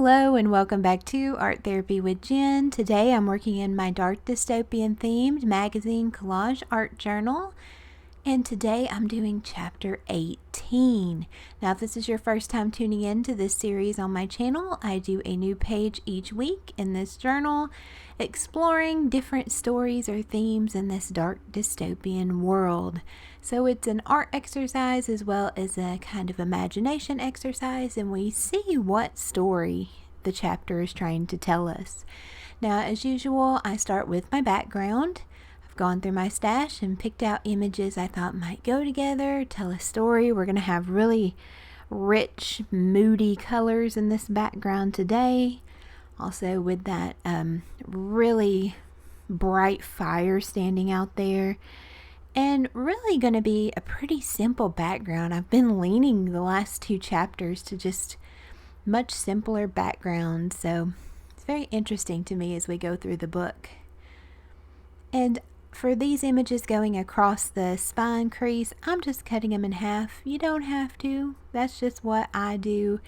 Hello and welcome back to Art Therapy with Jenn. Today I'm working in my Dark Dystopian themed magazine collage art journal. And today I'm doing chapter 18. Now if this is your first time tuning in to this series on my channel, I do a new page each week in this journal exploring different stories or themes in this dark dystopian world. So it's an art exercise as well as a kind of imagination exercise, and we see what story the chapter is trying to tell us. Now as usual, I start with my background. I've gone through my stash and picked out images I thought might go together, tell a story. We're going to have really rich, moody colors in this background today. Also with that really bright fire standing out there. And really going to be a pretty simple background. I've been leaning the last two chapters to just much simpler backgrounds. So it's very interesting to me as we go through the book. And for these images going across the spine crease, I'm just cutting them in half. You don't have to. That's just what I do.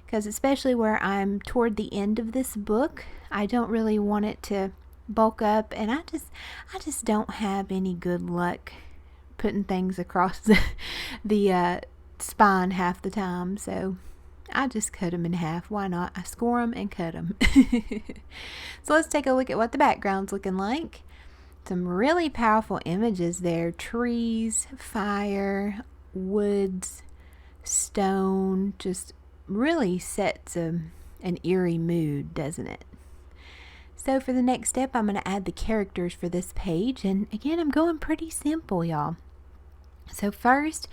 Because especially where I'm toward the end of this book, I don't really want it to bulk up, and I just don't have any good luck putting things across the spine half the time, so I just cut them in half. Why not? I score them and cut them. So let's take a look at what the background's looking like. Some really powerful images there. Trees, fire, woods, stone. Just really sets an eerie mood, doesn't it? So for the next step, I'm going to add the characters for this page. And again, I'm going pretty simple, y'all. So first,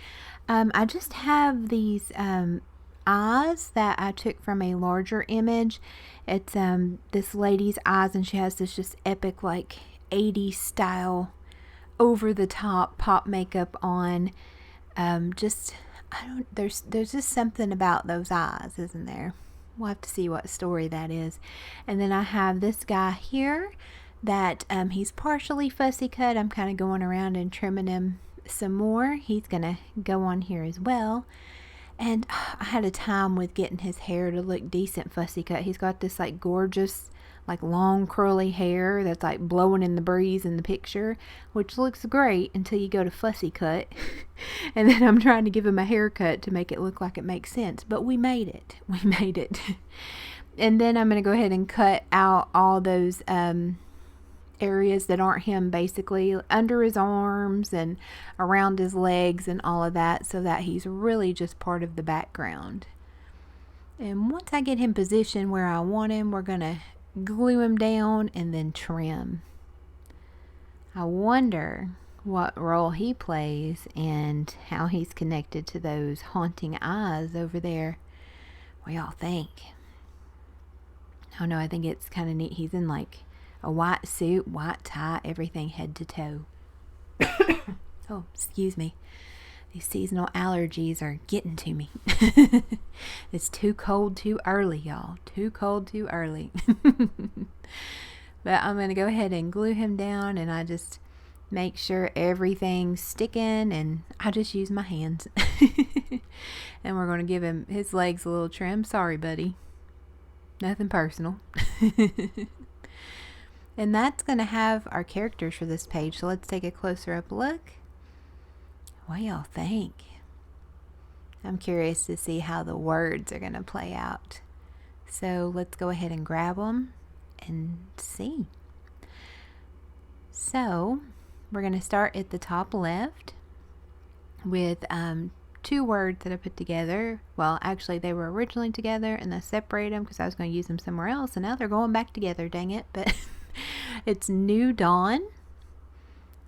I just have these eyes that I took from a larger image. It's this lady's eyes, and she has this just epic, like 80s style, over the top pop makeup on. There's just something about those eyes, isn't there? We'll have to see what story that is. And then I have this guy here that he's partially fussy cut. I'm kind of going around and trimming him some more. He's going to go on here as well. And I had a time with getting his hair to look decent fussy cut. He's got this like gorgeous, like long curly hair that's like blowing in the breeze in the picture, which looks great until you go to fussy cut. And then I'm trying to give him a haircut to make it look like it makes sense, but we made it. And then I'm going to go ahead and cut out all those areas that aren't him, basically under his arms and around his legs and all of that, so that he's really just part of the background. And once I get him positioned where I want him, we're going to glue him down and then trim. I wonder what role he plays and how he's connected to those haunting eyes over there. What y'all think? Oh no, I think it's kind of neat. He's in like a white suit, white tie, everything head to toe. Oh, excuse me. These seasonal allergies are getting to me. It's too cold too early, y'all. Too cold too early. But I'm going to go ahead and glue him down, and I just make sure everything's sticking, and I just use my hands. And we're going to give him his legs a little trim. Sorry, buddy. Nothing personal. And that's going to have our characters for this page. So let's take a closer up look. What y'all think? I'm curious to see how the words are going to play out. So let's go ahead and grab them and see. So we're going to start at the top left with two words that I put together. Well, actually they were originally together, and I separated them because I was going to use them somewhere else, and now they're going back together, dang it. But it's New Dawn.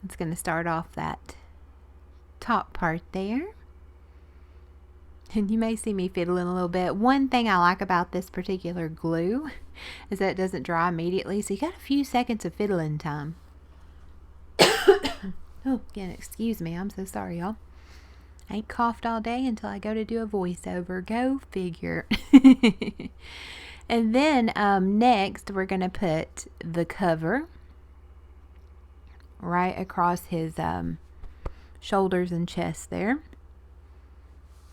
It's going to start off that top part there. And you may see me fiddling a little bit. One thing I like about this particular glue is that it doesn't dry immediately, so you got a few seconds of fiddling time. Oh, again, excuse me. I'm so sorry, y'all. I ain't coughed all day until I go to do a voiceover. Go figure. And then next we're going to put the cover right across his shoulders and chest there.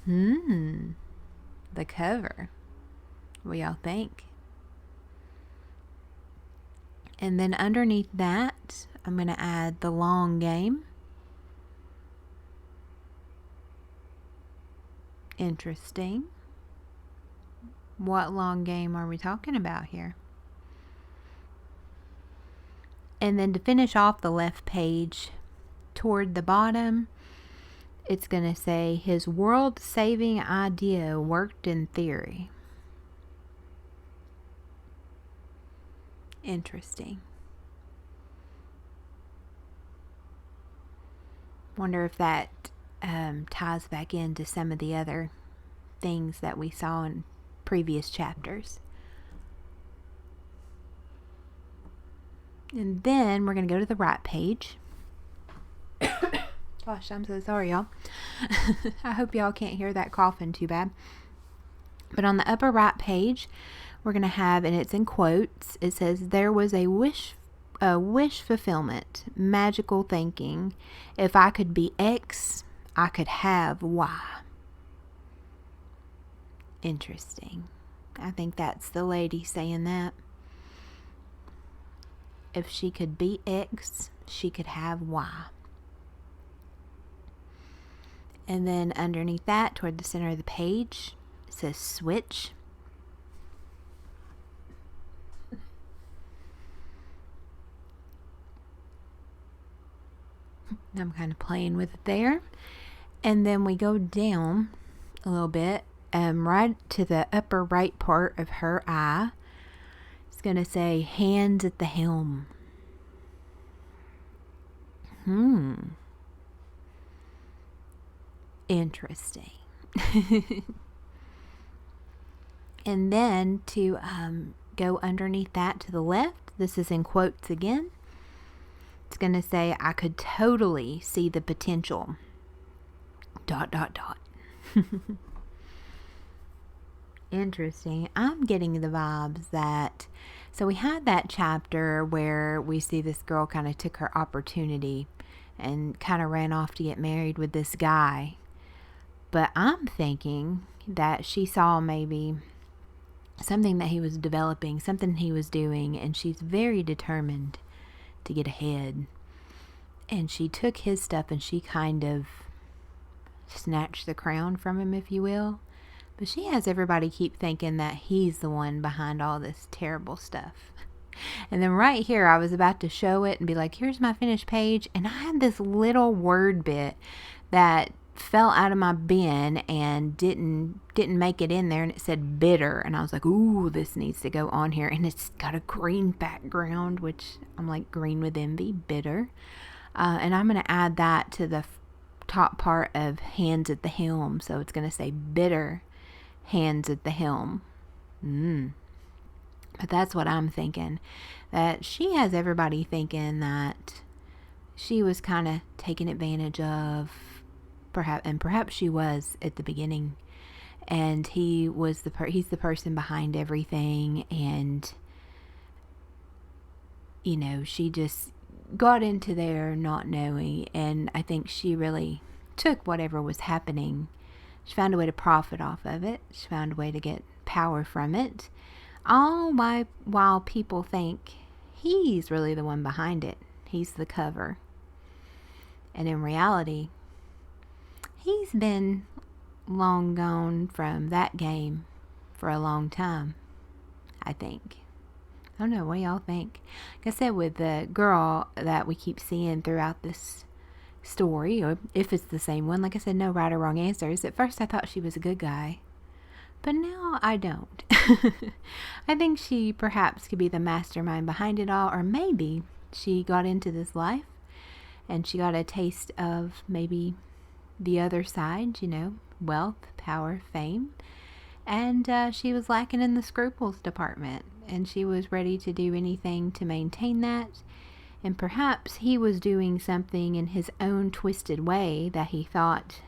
The cover. What y'all think? And then underneath that, I'm going to add the long game. Interesting. What long game are we talking about here? And then to finish off the left page, toward the bottom, it's going to say his world-saving idea worked in theory. Interesting. Wonder if that ties back into some of the other things that we saw in previous chapters. And then we're going to go to the right page. Gosh, I'm so sorry, y'all. I hope y'all can't hear that coughing too bad. But on the upper right page, we're going to have, and it's in quotes, it says, there was a wish fulfillment, magical thinking. If I could be X, I could have Y. Interesting. I think that's the lady saying that. If she could be X, she could have Y. And then underneath that, toward the center of the page, it says switch. I'm kind of playing with it there. And then we go down a little bit, right to the upper right part of her eye. It's going to say hands at the helm. Interesting. And then to go underneath that to the left, this is in quotes again. It's going to say, I could totally see the potential. ... Interesting. I'm getting the vibes that, so we had that chapter where we see this girl kind of took her opportunity and kind of ran off to get married with this guy. But I'm thinking that she saw maybe something that he was developing, something he was doing, and she's very determined to get ahead. And she took his stuff and she kind of snatched the crown from him, if you will. But she has everybody keep thinking that he's the one behind all this terrible stuff. And then right here, I was about to show it and be like, here's my finished page. And I had this little word bit that fell out of my bin and didn't make it in there, and it said bitter, and I was like, ooh, this needs to go on here. And it's got a green background, which I'm like, green with envy, bitter. And I'm going to add that to the top part of hands at the helm, so it's going to say bitter hands at the helm. But that's what I'm thinking, that she has everybody thinking that she was kind of taken advantage of, perhaps she was at the beginning, and he was he's the person behind everything, and you know, she just got into there not knowing, and I think she really took whatever was happening. She found a way to profit off of it. She found a way to get power from it, all while people think he's really the one behind it. He's the cover, and in reality, he's been long gone from that game for a long time, I think. I don't know, what do y'all think? Like I said, with the girl that we keep seeing throughout this story, or if it's the same one, like I said, no right or wrong answers. At first I thought she was a good guy, but now I don't. I think she perhaps could be the mastermind behind it all, or maybe she got into this life and she got a taste of maybe the other side, you know, wealth, power, fame, and she was lacking in the scruples department, and she was ready to do anything to maintain that. And perhaps he was doing something in his own twisted way that he thought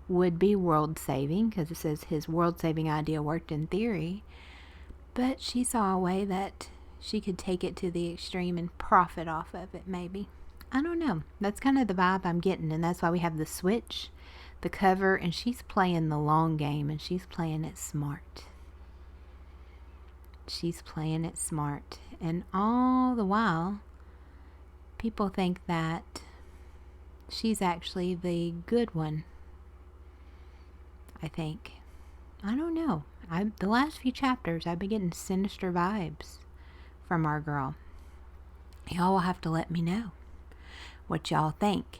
would be world-saving, because it says his world-saving idea worked in theory, but she saw a way that she could take it to the extreme and profit off of it, maybe. I don't know. That's kind of the vibe I'm getting, and that's why we have the switch, the cover, and she's playing the long game, and she's playing it smart. She's playing it smart. And all the while, people think that she's actually the good one, I think. I don't know. The last few chapters, I've been getting sinister vibes from our girl. Y'all will have to let me know what y'all think.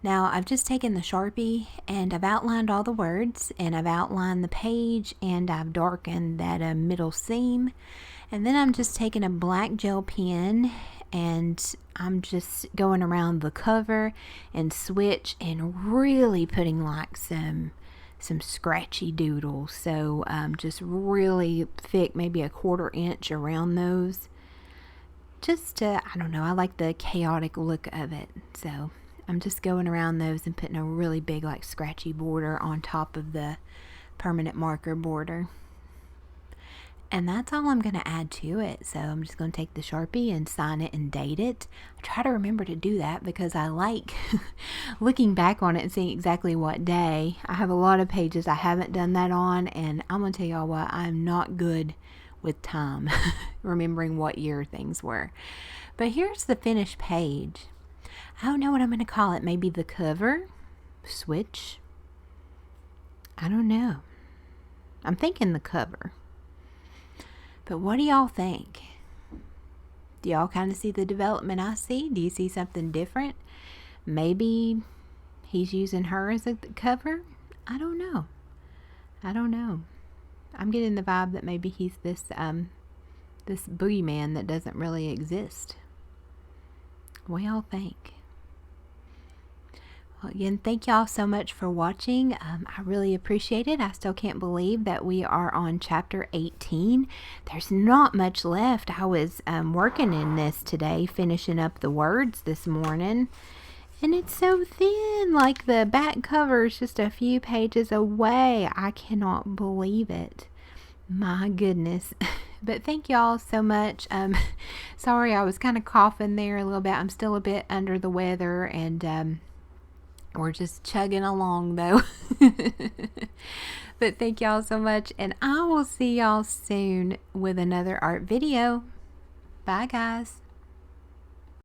Now, I've just taken the Sharpie and I've outlined all the words, and I've outlined the page, and I've darkened that middle seam. And then I'm just taking a black gel pen and I'm just going around the cover and switch and really putting like some scratchy doodles. So just really thick, maybe a 1/4 inch around those. Just to, I don't know, I like the chaotic look of it. So I'm just going around those and putting a really big like scratchy border on top of the permanent marker border. And that's all I'm going to add to it. So I'm just going to take the Sharpie and sign it and date it. I try to remember to do that because I like looking back on it and seeing exactly what day. I have a lot of pages I haven't done that on, and I'm going to tell y'all what, I'm not good with time, remembering what year things were. But here's the finished page. I don't know what I'm going to call it. Maybe the cover? Switch? I don't know. I'm thinking the cover. But what do y'all think? Do y'all kind of see the development I see? Do you see something different? Maybe he's using her as a cover? I don't know. I don't know. I'm getting the vibe that maybe he's this boogeyman that doesn't really exist. What y'all think? Well, again, thank y'all so much for watching. I really appreciate it. I still can't believe that we are on chapter 18. There's not much left. I was working in this today, finishing up the words this morning. And it's so thin, like the back cover is just a few pages away. I cannot believe it. My goodness. But thank y'all so much. Sorry, I was kind of coughing there a little bit. I'm still a bit under the weather, and we're just chugging along though. But thank y'all so much, and I will see y'all soon with another art video. Bye guys.